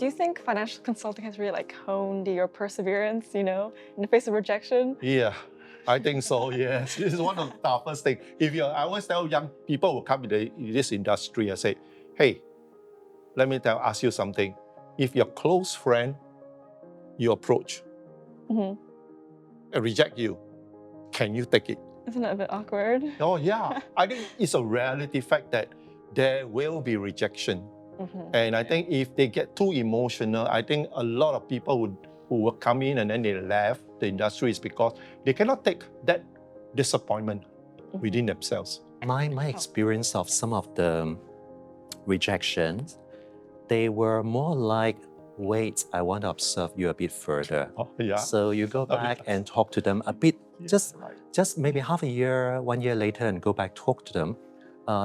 Do you think financial consulting has really like honed your perseverance, in the face of rejection? Yeah, I think so, yes. This is one of the toughest things. I always tell young people who come in this industry, I say, hey, let me ask you something. If your close friend you approach Hmm. and reject you, can you take it? Isn't that a bit awkward? Oh yeah, I think it's a reality fact that there will be rejection. And I think if they get too emotional, I think a lot of people who will come in and then they left the industry is because they cannot take that disappointment within themselves. My experience of some of the rejections, they were more like, wait, I want to observe you a bit further. Oh, yeah. So you go back and talk to them a bit, just maybe half a year, 1 year later, and go back, talk to them.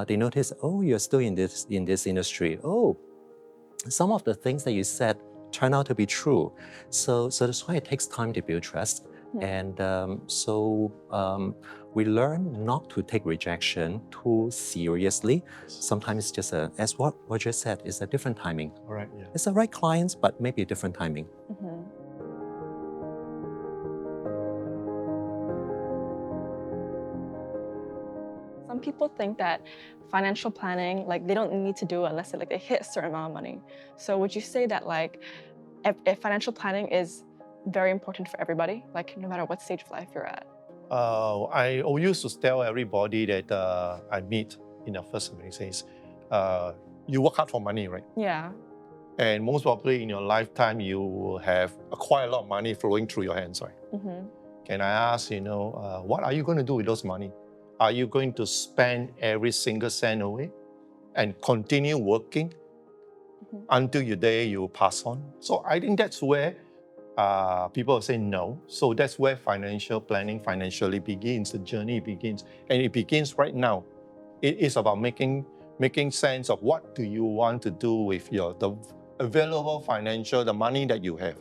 They notice, oh, you're still in this industry. Oh, some of the things that you said turn out to be true. So that's why it takes time to build trust. And we learn not to take rejection too seriously. Sometimes it's just as what Roger said, it's a different timing. All right, yeah. It's the right clients, but maybe a different timing. Some people think that financial planning, like they don't need to do it unless they hit a certain amount of money. So would you say that if financial planning is very important for everybody, like no matter what stage of life you're at? I used to tell everybody that I meet in the first meeting says, you work hard for money, right? Yeah. And most probably in your lifetime, you will have quite a lot of money flowing through your hands, right? Can I ask, what are you going to do with those money? Are you going to spend every single cent away and continue working until your day you pass on? So I think that's where people say no. So that's where financial planning financially begins, the journey begins. And it begins right now. It is about making sense of what do you want to do with the available the money that you have.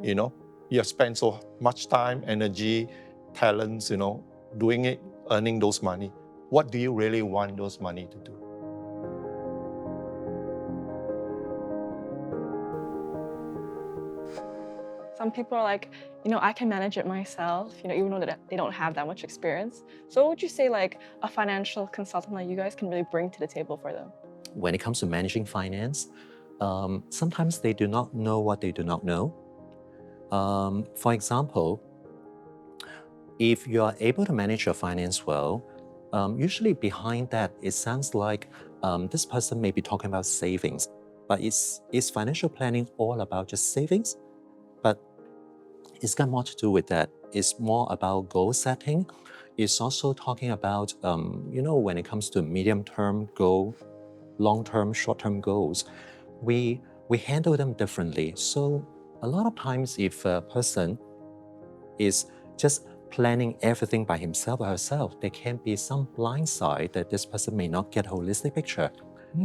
You have spent so much time, energy, talents, doing it, earning those money. What do you really want those money to do? Some people are like, I can manage it myself, even though they don't have that much experience. So what would you say a financial consultant like you guys can really bring to the table for them? When it comes to managing finance, sometimes they do not know what they do not know. For example, if you are able to manage your finance well, usually behind that, it sounds like this person may be talking about savings, but is financial planning all about just savings? But it's got more to do with that. It's more about goal setting. It's also talking about, when it comes to medium-term goal, long-term, short-term goals, we handle them differently. So a lot of times if a person is just planning everything by himself or herself, there can be some blind side that this person may not get a holistic picture.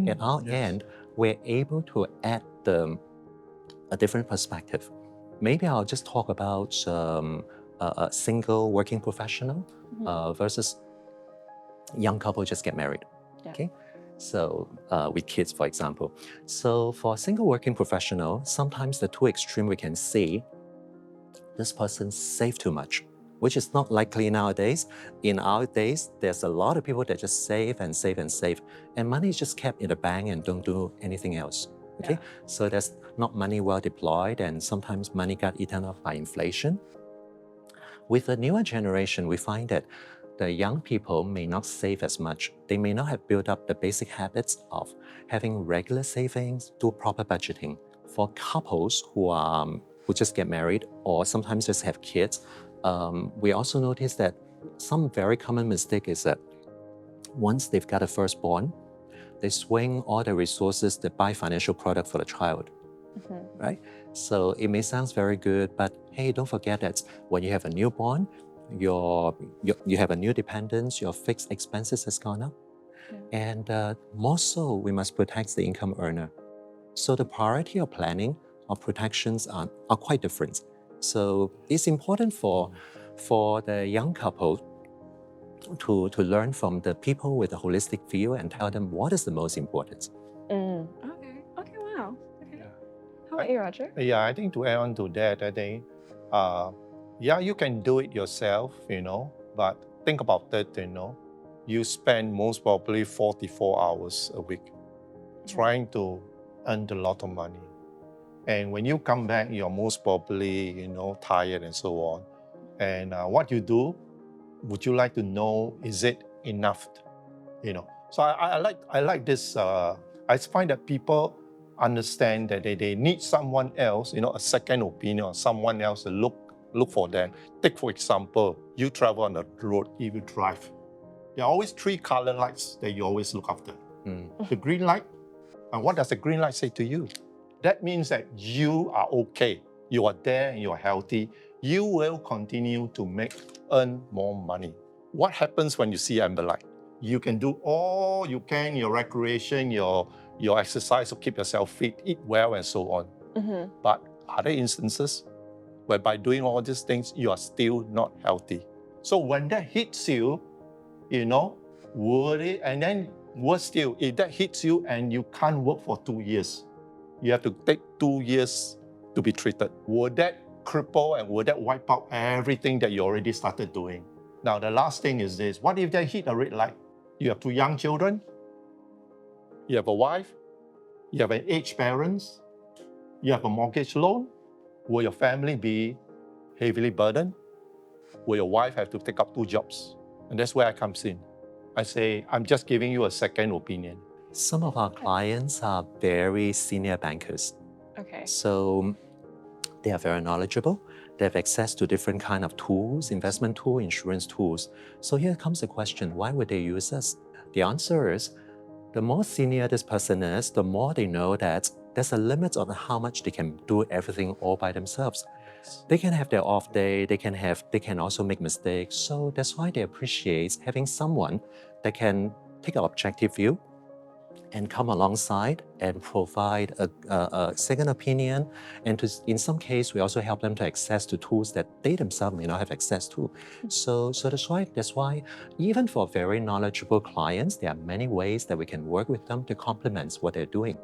At our end, we're able to add a different perspective. Maybe I'll just talk about a single working professional versus young couple just get married. Yeah. Okay, so with kids, for example. So for a single working professional, sometimes the two extreme we can see, this person save too much, which is not likely nowadays. In our days, there's a lot of people that just save and save and save, and money is just kept in the bank and don't do anything else. Okay, so that's not money well deployed, and sometimes money got eaten up by inflation. With the newer generation, we find that the young people may not save as much. They may not have built up the basic habits of having regular savings, do proper budgeting. For couples who just get married or sometimes just have kids, we also notice that some very common mistake is that once they've got a firstborn, they swing all the resources to buy financial product for the child, right? So it may sound very good, but hey, don't forget that when you have a newborn, you have a new dependence, your fixed expenses has gone up. And more so, we must protect the income earner. So the priority of planning or protections are quite different. So it's important for the young couple to learn from the people with a holistic view and tell them what is the most important. Okay, wow. Okay. How about you, Roger? Yeah, I think to add on to that, I think, yeah, you can do it yourself, but think about it, you spend most probably 44 hours a week trying to earn a lot of money. And when you come back, you're most probably, tired and so on. And what you do, would you like to know, is it enough? So I like this. I find that people understand that they need someone else, a second opinion, or someone else to look for them. Take for example, you travel on the road, if you drive, there are always 3 color lights that you always look after. The green light, and what does the green light say to you? That means that you are okay, you are there and you are healthy, you will continue to earn more money. What happens when you see amber light? You can do all you can, your recreation, your exercise to keep yourself fit, eat well and so on. But are there instances where by doing all these things, you are still not healthy? So when that hits you, would it, and then worse still, if that hits you and you can't work for 2 years, you have to take 2 years to be treated. Would that cripple and would that wipe out everything that you already started doing? Now, the last thing is this. What if they hit a red light? You have 2 young children, you have a wife, you have an aged parents, you have a mortgage loan. Will your family be heavily burdened? Will your wife have to take up 2 jobs? And that's where I come in. I say, I'm just giving you a second opinion. Some of our clients are very senior bankers. Okay. So they are very knowledgeable. They have access to different kind of tools, investment tools, insurance tools. So here comes the question, why would they use us? The answer is, the more senior this person is, the more they know that there's a limit on how much they can do everything all by themselves. They can have their off day, they can also make mistakes. So that's why they appreciate having someone that can take an objective view and come alongside and provide a second opinion. And in some case, we also help them to access to tools that they themselves may not have access to. So that's why even for very knowledgeable clients, there are many ways that we can work with them to complement what they're doing.